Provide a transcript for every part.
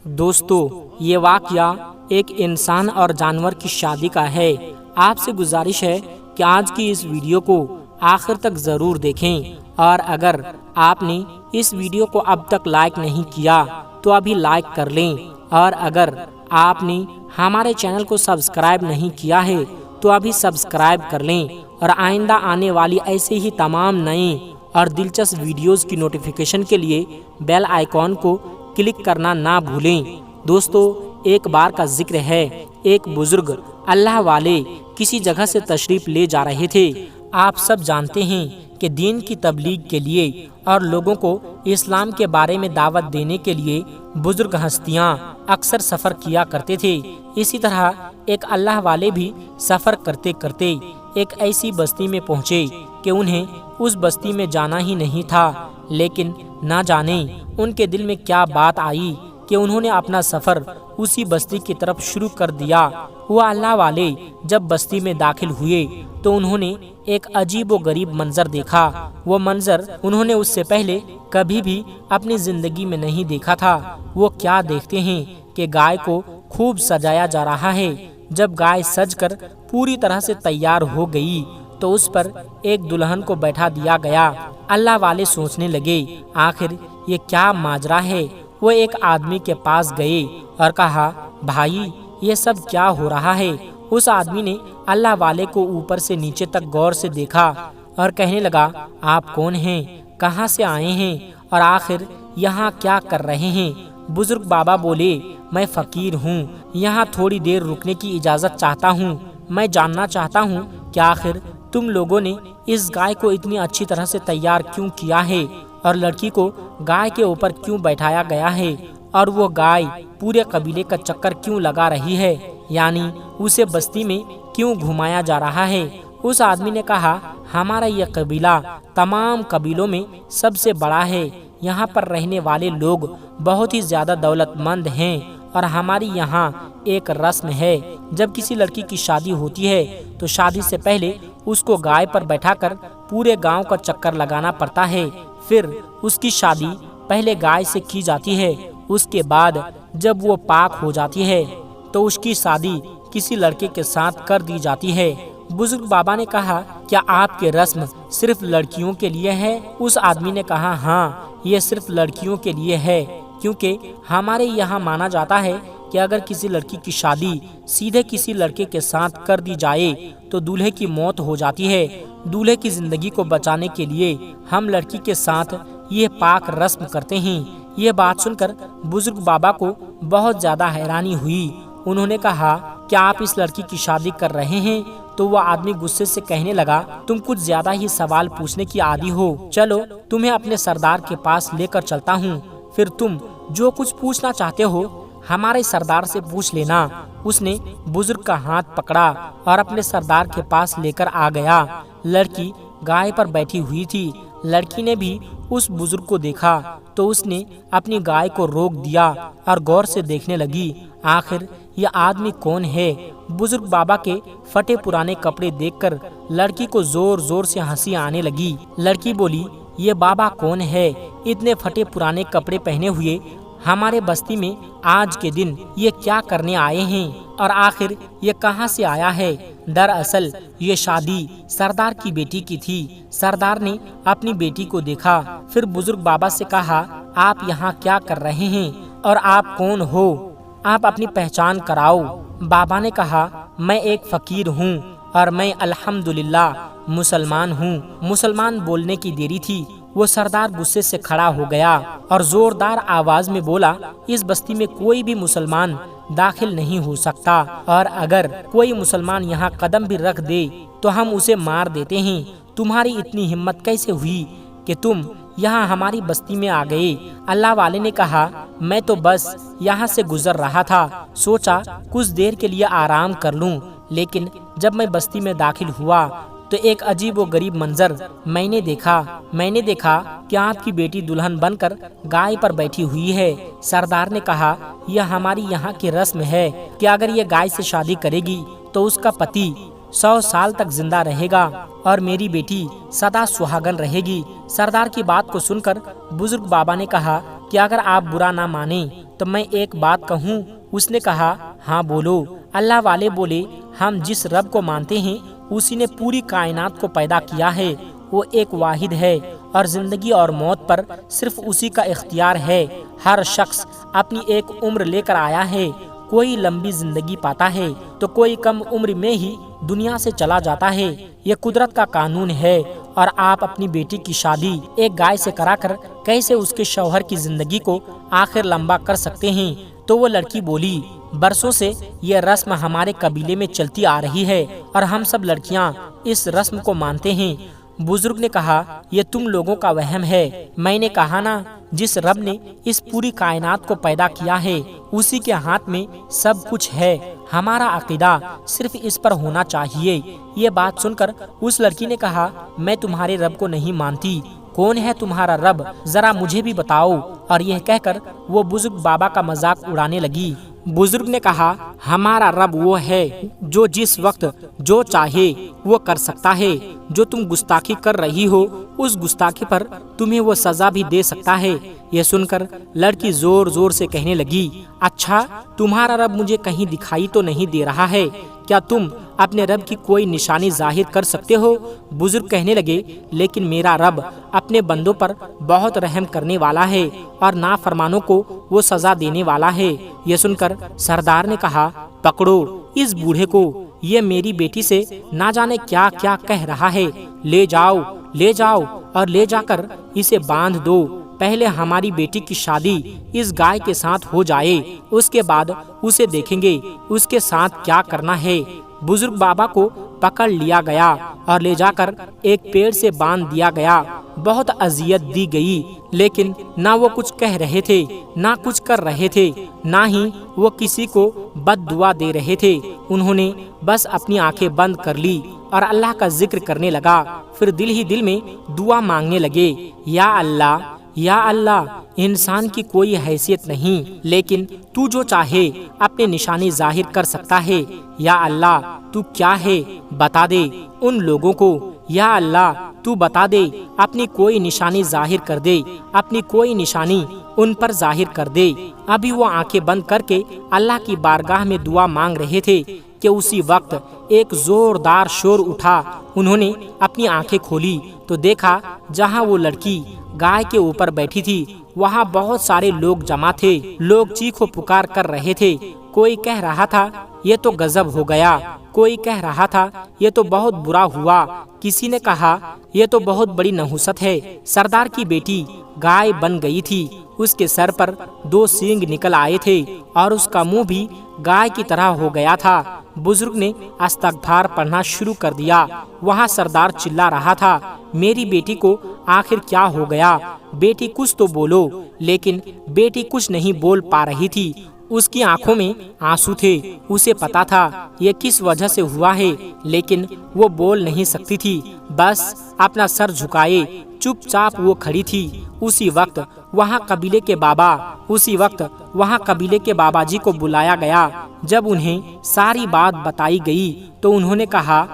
دوستو، یہ واقعہ ایک انسان اور جانور کی شادی کا ہے۔ آپ سے گزارش ہے کہ آج کی اس ویڈیو کو آخر تک ضرور دیکھیں، اور اگر آپ نے اس ویڈیو کو اب تک لائک نہیں کیا تو ابھی لائک کر لیں، اور اگر آپ نے ہمارے چینل کو سبسکرائب نہیں کیا ہے تو ابھی سبسکرائب کر لیں، اور آئندہ آنے والی ایسے ہی تمام نئے اور دلچسپ ویڈیوز کی نوٹیفیکیشن کے لیے بیل آئیکن کو کلک کرنا نہ بھولیں۔ دوستو، ایک بار کا ذکر ہے، ایک بزرگ اللہ والے کسی جگہ سے تشریف لے جا رہے تھے۔ آپ سب جانتے ہیں کہ دین کی تبلیغ کے لیے اور لوگوں کو اسلام کے بارے میں دعوت دینے کے لیے بزرگ ہستیاں اکثر سفر کیا کرتے تھے۔ اسی طرح ایک اللہ والے بھی سفر کرتے کرتے ایک ایسی بستی میں پہنچے کہ انہیں اس بستی میں جانا ہی نہیں تھا، لیکن نہ جانے ان کے دل میں کیا بات آئی کہ انہوں نے اپنا سفر اسی بستی کی طرف شروع کر دیا۔ وہ اللہ والے جب بستی میں داخل ہوئے تو انہوں نے ایک عجیب و غریب منظر دیکھا۔ وہ منظر انہوں نے اس سے پہلے کبھی بھی اپنی زندگی میں نہیں دیکھا تھا۔ وہ کیا دیکھتے ہیں کہ گائے کو خوب سجایا جا رہا ہے۔ جب گائے سج کر پوری طرح سے تیار ہو گئی تو اس پر ایک دلہن کو بیٹھا دیا گیا۔ اللہ والے سوچنے لگے، آخر یہ کیا ماجرا ہے۔ وہ ایک آدمی کے پاس گئے اور کہا، بھائی یہ سب کیا ہو رہا ہے؟ اس آدمی نے اللہ والے کو اوپر سے نیچے تک غور سے دیکھا اور کہنے لگا، آپ کون ہیں؟ کہاں سے آئے ہیں؟ اور آخر یہاں کیا کر رہے ہیں؟ بزرگ بابا بولے، میں فقیر ہوں، یہاں تھوڑی دیر رکنے کی اجازت چاہتا ہوں۔ میں جاننا چاہتا ہوں کہ آخر تم لوگوں نے اس گائے کو اتنی اچھی طرح سے تیار کیوں کیا ہے، اور لڑکی کو گائے کے اوپر کیوں بیٹھایا گیا ہے، اور وہ گائے پورے قبیلے کا چکر کیوں لگا رہی ہے، یعنی اسے بستی میں کیوں گھمایا جا رہا ہے؟ اس آدمی نے کہا، ہمارا یہ قبیلہ تمام قبیلوں میں سب سے بڑا ہے۔ یہاں پر رہنے والے لوگ بہت ہی زیادہ دولت مند ہیں، اور ہماری یہاں ایک رسم ہے، جب کسی لڑکی کی شادی ہوتی ہے تو شادی سے پہلے اس کو گائے پر بیٹھا کر پورے گاؤں کا چکر لگانا پڑتا ہے۔ پھر اس کی شادی پہلے گائے سے کی جاتی ہے، اس کے بعد جب وہ پاک ہو جاتی ہے تو اس کی شادی کسی لڑکے کے ساتھ کر دی جاتی ہے۔ بزرگ بابا نے کہا، کیا آپ کی رسم صرف لڑکیوں کے لیے ہے؟ اس آدمی نے کہا، ہاں، یہ صرف لڑکیوں کے لیے ہے، کیونکہ ہمارے یہاں مانا جاتا ہے کہ اگر کسی لڑکی کی شادی سیدھے کسی لڑکے کے ساتھ کر دی جائے تو دولہے کی موت ہو جاتی ہے۔ دولہے کی زندگی کو بچانے کے لیے ہم لڑکی کے ساتھ یہ پاک رسم کرتے ہیں۔ یہ بات سن کر بزرگ بابا کو بہت زیادہ حیرانی ہوئی۔ انہوں نے کہا، کیا آپ اس لڑکی کی شادی کر رہے ہیں؟ تو وہ آدمی غصے سے کہنے لگا، تم کچھ زیادہ ہی سوال پوچھنے کی عادی ہو، چلو تمہیں اپنے سردار کے پاس لے کر چلتا ہوں، پھر تم جو کچھ پوچھنا چاہتے ہو ہمارے سردار سے پوچھ لینا۔ اس نے بزرگ کا ہاتھ پکڑا اور اپنے سردار کے پاس لے کر آ گیا۔ لڑکی گائے پر بیٹھی ہوئی تھی۔ لڑکی نے بھی اس بزرگ کو دیکھا تو اس نے اپنی گائے کو روک دیا اور غور سے دیکھنے لگی، آخر یہ آدمی کون ہے؟ بزرگ بابا کے پھٹے پرانے کپڑے دیکھ کر لڑکی کو زور زور سے ہنسی آنے لگی۔ لڑکی بولی، یہ بابا کون ہے؟ اتنے پھٹے پرانے کپڑے پہنے ہوئے ہمارے بستی میں آج کے دن یہ کیا کرنے آئے ہیں، اور آخر یہ کہاں سے آیا ہے؟ دراصل یہ شادی سردار کی بیٹی کی تھی۔ سردار نے اپنی بیٹی کو دیکھا، پھر بزرگ بابا سے کہا، آپ یہاں کیا کر رہے ہیں، اور آپ کون ہو؟ آپ اپنی پہچان کراؤ۔ بابا نے کہا، میں ایک فقیر ہوں اور میں الحمدللہ مسلمان ہوں۔ مسلمان بولنے کی دیری تھی، وہ سردار غصے سے کھڑا ہو گیا اور زوردار آواز میں بولا، اس بستی میں کوئی بھی مسلمان داخل نہیں ہو سکتا، اور اگر کوئی مسلمان یہاں قدم بھی رکھ دے تو ہم اسے مار دیتے ہیں۔ تمہاری اتنی ہمت کیسے ہوئی کہ تم یہاں ہماری بستی میں آ گئے؟ اللہ والے نے کہا، میں تو بس یہاں سے گزر رہا تھا، سوچا کچھ دیر کے لیے آرام کر لوں، لیکن جب میں بستی میں داخل ہوا تو ایک عجیب و غریب منظر میں نے دیکھا کہ آپ کی بیٹی دلہن بن کر گائے پر بیٹھی ہوئی ہے۔ سردار نے کہا، یہ ہماری یہاں کی رسم ہے کہ اگر یہ گائے سے شادی کرے گی تو اس کا پتی 100 سال تک زندہ رہے گا اور میری بیٹی سدا سہاگن رہے گی۔ سردار کی بات کو سن کر بزرگ بابا نے کہا، کہ اگر آپ برا نہ مانیں تو میں ایک بات کہوں؟ اس نے کہا ہاں بولو۔ اللہ والے بولے ہم جس رب کو مانتے ہیں اسی نے پوری کائنات کو پیدا کیا ہے، وہ ایک واحد ہے اور زندگی اور موت پر صرف اسی کا اختیار ہے۔ ہر شخص اپنی ایک عمر لے کر آیا ہے، کوئی لمبی زندگی پاتا ہے تو کوئی کم عمر میں ہی دنیا سے چلا جاتا ہے، یہ قدرت کا قانون ہے۔ اور آپ اپنی بیٹی کی شادی ایک گائے سے کرا کر کیسے اس کے شوہر کی زندگی کو آخر لمبا کر سکتے ہیں؟ تو وہ لڑکی بولی برسوں سے یہ رسم ہمارے قبیلے میں چلتی آ رہی ہے اور ہم سب لڑکیاں اس رسم کو مانتے ہیں۔ بزرگ نے کہا یہ تم لوگوں کا وہم ہے، میں نے کہا نا جس رب نے اس پوری کائنات کو پیدا کیا ہے اسی کے ہاتھ میں سب کچھ ہے، ہمارا عقیدہ صرف اس پر ہونا چاہیے۔ یہ بات سن کر اس لڑکی نے کہا میں تمہارے رب کو نہیں مانتی، کون ہے تمہارا رب ذرا مجھے بھی بتاؤ، اور یہ کہہ کر وہ بزرگ بابا کا مذاق اڑانے لگی۔ بزرگ نے کہا ہمارا رب وہ ہے جو جس وقت جو چاہے وہ کر سکتا ہے، جو تم گستاخی کر رہی ہو اس گستاخی پر تمہیں وہ سزا بھی دے سکتا ہے۔ یہ سن کر لڑکی زور زور سے کہنے لگی اچھا تمہارا رب مجھے کہیں دکھائی تو نہیں دے رہا ہے، کیا تم اپنے رب کی کوئی نشانی ظاہر کر سکتے ہو؟ بزرگ کہنے لگے لیکن میرا رب اپنے بندوں پر بہت رحم کرنے والا ہے اور نافرمانوں کو وہ سزا دینے والا ہے۔ یہ سن کر سردار نے کہا پکڑو اس بوڑھے کو، یہ میری بیٹی سے نہ جانے کیا کیا کہہ رہا ہے، لے جاؤ اور لے جا کر اسے باندھ دو، پہلے ہماری بیٹی کی شادی اس گائے کے ساتھ ہو جائے، اس کے بعد اسے دیکھیں گے اس کے ساتھ کیا کرنا ہے۔ بزرگ بابا کو پکڑ لیا گیا اور لے جا کر ایک پیڑ سے باندھ دیا گیا، بہت اذیت دی گئی، لیکن نہ وہ کچھ کہہ رہے تھے نہ کچھ کر رہے تھے، نہ ہی وہ کسی کو بد دعا دے رہے تھے۔ انہوں نے بس اپنی آنکھیں بند کر لی اور اللہ کا ذکر کرنے لگا، پھر دل ہی دل میں دعا مانگنے لگے یا اللہ انسان کی کوئی حیثیت نہیں، لیکن تو جو چاہے اپنے نشانی ظاہر کر سکتا ہے، یا اللہ تو کیا ہے بتا دے ان لوگوں کو، یا اللہ تو بتا دے اپنی کوئی نشانی ظاہر کر دے، اپنی کوئی نشانی ان پر ظاہر کر دے۔ ابھی وہ آنکھیں بند کر کے اللہ کی بارگاہ میں دعا مانگ رہے تھے کہ اسی وقت ایک زوردار شور اٹھا۔ انہوں نے اپنی آنکھیں کھولی تو دیکھا جہاں وہ لڑکی گائے کے اوپر بیٹھی تھی وہاں بہت سارے لوگ جمع تھے، لوگ چیخ و پکار کر رہے تھے، کوئی کہہ رہا تھا یہ تو غضب ہو گیا، کوئی کہہ رہا تھا یہ تو بہت برا ہوا، کسی نے کہا یہ تو بہت بڑی نحوست ہے، سردار کی بیٹی گائے بن گئی تھی، اس کے سر پر 2 سینگ نکل آئے تھے اور اس کا منہ بھی گائے کی طرح ہو گیا تھا۔ بزرگ نے استغفار پڑھنا شروع کر دیا۔ وہاں سردار چلا رہا تھا میری بیٹی کو آخر کیا ہو گیا، بیٹی کچھ تو بولو، لیکن بیٹی کچھ نہیں بول پا رہی تھی، اس کی آنکھوں میں آنسو تھے، اسے پتا تھا یہ کس وجہ سے ہوا ہے، لیکن وہ بول نہیں سکتی تھی، بس اپنا سر جھکائے چپ چاپ وہ کھڑی تھی۔ اسی وقت وہاں قبیلے کے بابا جی کو بلایا گیا۔ جب انہیں ساری بات بتائی گئی تو انہوں نے کہا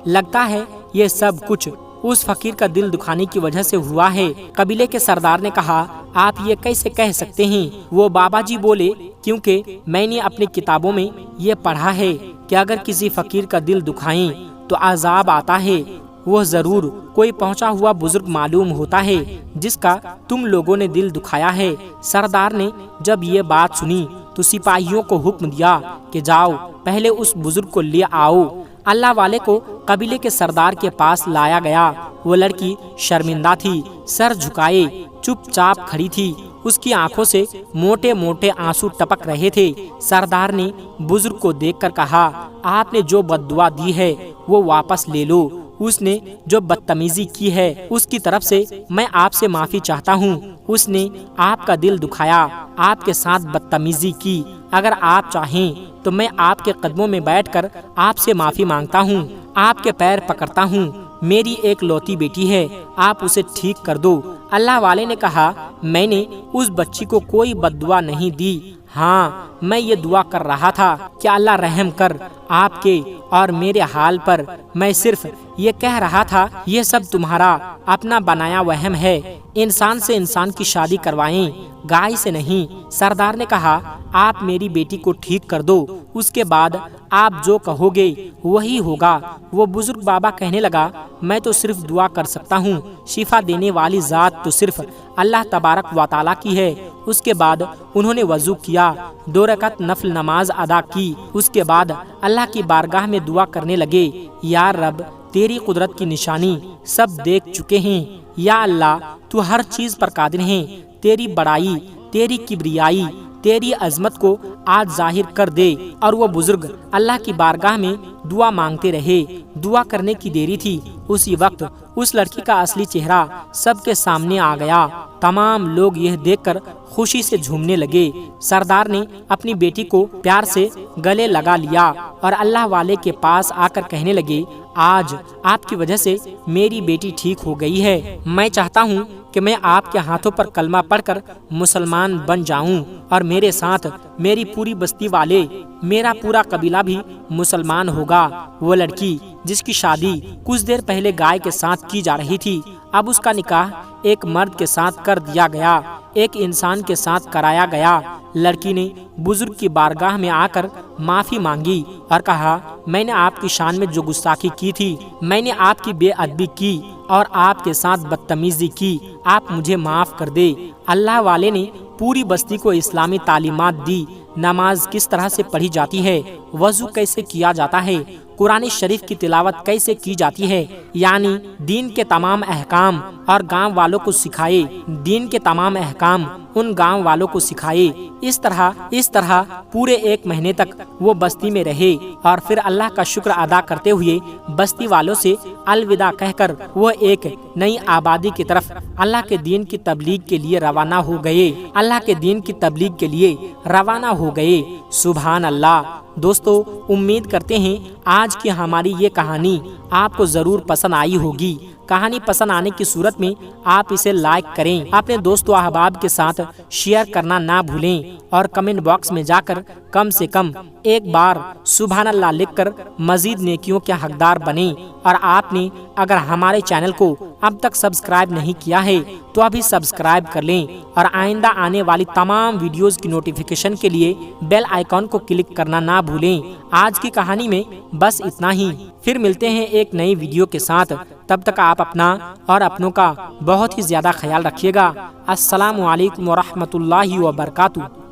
لگتا ہے یہ سب کچھ اس فقیر کا دل دکھانے کی وجہ سے ہوا ہے۔ قبیلے کے سردار نے کہا آپ یہ کیسے کہہ سکتے ہیں؟ وہ بابا جی بولے کیونکہ میں نے اپنی کتابوں میں یہ پڑھا ہے کہ اگر کسی فقیر کا دل دکھائیں تو عذاب آتا ہے، وہ ضرور کوئی پہنچا ہوا بزرگ معلوم ہوتا ہے جس کا تم لوگوں نے دل دکھایا ہے۔ سردار نے جب یہ بات سنی تو سپاہیوں کو حکم دیا کہ جاؤ پہلے اس بزرگ کو لے آؤ۔ اللہ والے کو قبیلے کے سردار کے پاس لایا گیا۔ وہ لڑکی شرمندہ تھی، سر جھکائے چپ چاپ کھڑی تھی، اس کی آنکھوں سے موٹے موٹے آنسو ٹپک رہے تھے۔ سردار نے بزرگ کو دیکھ کر کہا آپ نے جو بد دعا دی ہے وہ واپس لے لو، اس نے جو بدتمیزی کی ہے اس کی طرف سے میں آپ سے معافی چاہتا ہوں، اس نے آپ کا دل دکھایا، آپ کے ساتھ بدتمیزی کی، اگر آپ چاہیں تو میں آپ کے قدموں میں بیٹھ کر آپ سے معافی مانگتا ہوں، آپ کے پیر پکڑتا ہوں، میری ایک لوتی بیٹی ہے، آپ اسے ٹھیک کر دو۔ اللہ والے نے کہا میں نے اس بچی کو کوئی بد دعا نہیں دی، ہاں میں یہ دعا کر رہا تھا کہ اللہ رحم کر آپ کے اور میرے حال پر۔ میں صرف یہ کہہ رہا تھا یہ سب تمہارا اپنا بنایا وہم ہے، انسان سے انسان کی شادی کروائیں، گائے سے نہیں۔ سردار نے کہا آپ میری بیٹی کو ٹھیک کر دو، اس کے بعد آپ جو کہو گے وہی ہوگا۔ وہ بزرگ بابا کہنے لگا میں تو صرف دعا کر سکتا ہوں، شفا دینے والی ذات تو صرف اللہ تبارک و تعالیٰ کی ہے۔ اس کے بعد انہوں نے وضو کیا، 2 رکعت نفل نماز ادا کی، اس کے بعد اللہ کی بارگاہ میں دعا کرنے لگے یا رب تیری قدرت کی نشانی سب دیکھ چکے ہیں، یا اللہ تو ہر چیز پر قادر ہیں، تیری بڑائی، تیری کبریائی، تیری عظمت کو آج ظاہر کر دے۔ اور وہ بزرگ اللہ کی بارگاہ میں دعا مانگتے رہے۔ دعا کرنے کی دیری تھی، اسی وقت اس لڑکی کا اصلی چہرہ سب کے سامنے آ گیا۔ تمام لوگ یہ دیکھ کر خوشی سے جھومنے لگے۔ سردار نے اپنی بیٹی کو پیار سے گلے لگا لیا اور اللہ والے کے پاس آ کر کہنے لگے آج آپ کی وجہ سے میری بیٹی ٹھیک ہو گئی ہے۔ میں چاہتا ہوں کہ میں آپ کے ہاتھوں پر کلمہ پڑھ کر مسلمان بن جاؤں اور میرے ساتھ میری پوری بستی والے، میرا پورا قبیلہ بھی مسلمان ہوگا۔ وہ لڑکی جس کی شادی کچھ دیر پہلے گائے کے ساتھ کی جا رہی تھی، اب اس کا نکاح ایک مرد کے ساتھ کر دیا گیا، ایک انسان کے ساتھ کرایا گیا۔ لڑکی نے بزرگ کی بارگاہ میں آ کر معافی مانگی اور کہا میں نے آپ کی شان میں جو گستاخی کی تھی، میں نے آپ کی بے ادبی کی اور آپ کے ساتھ بدتمیزی کی، آپ مجھے معاف کر دے۔ اللہ والے نے پوری بستی کو اسلامی تعلیمات دی، نماز کس طرح سے پڑھی جاتی ہے، وضو کیسے کیا جاتا ہے، قرآن شریف کی تلاوت کیسے کی جاتی ہے، یعنی دین کے تمام احکام، اور گاؤں والوں کو سکھائے، دین کے تمام احکام ان گاؤں والوں کو سکھائے۔ اس طرح پورے 1 مہینے تک وہ بستی میں رہے اور پھر اللہ کا شکر ادا کرتے ہوئے بستی والوں سے الوداع کہہ کر وہ ایک نئی آبادی کی طرف اللہ کے دین کی تبلیغ کے لیے روانہ ہو گئے۔ اللہ کے دین کی تبلیغ کے لیے روانہ ہو گئے۔ سبحان اللہ۔ دوستو، امید کرتے ہیں آج کی ہماری یہ کہانی آپ کو ضرور پسند آئی ہوگی۔ کہانی پسند آنے کی صورت میں آپ اسے لائک کریں، اپنے دوست و احباب کے ساتھ شیئر کرنا نہ بھولیں اور کمنٹ باکس میں جا کر کم سے کم ایک بار سبحان اللہ لکھ کر مزید نیکیوں کے حقدار بنیں۔ اور آپ نے اگر ہمارے چینل کو اب تک سبسکرائب نہیں کیا ہے تو ابھی سبسکرائب کر لیں اور آئندہ آنے والی تمام ویڈیوز کی نوٹیفیکیشن کے لیے بیل آئیکن کو کلک کرنا نہ بھولیں۔ آج کی کہانی میں بس اتنا ہی، پھر ملتے ہیں ایک نئی ویڈیو کے ساتھ۔ تب تک آپ اپنا اور اپنوں کا بہت ہی زیادہ خیال رکھیے گا۔ السلام علیکم ورحمۃ اللہ وبرکاتہ۔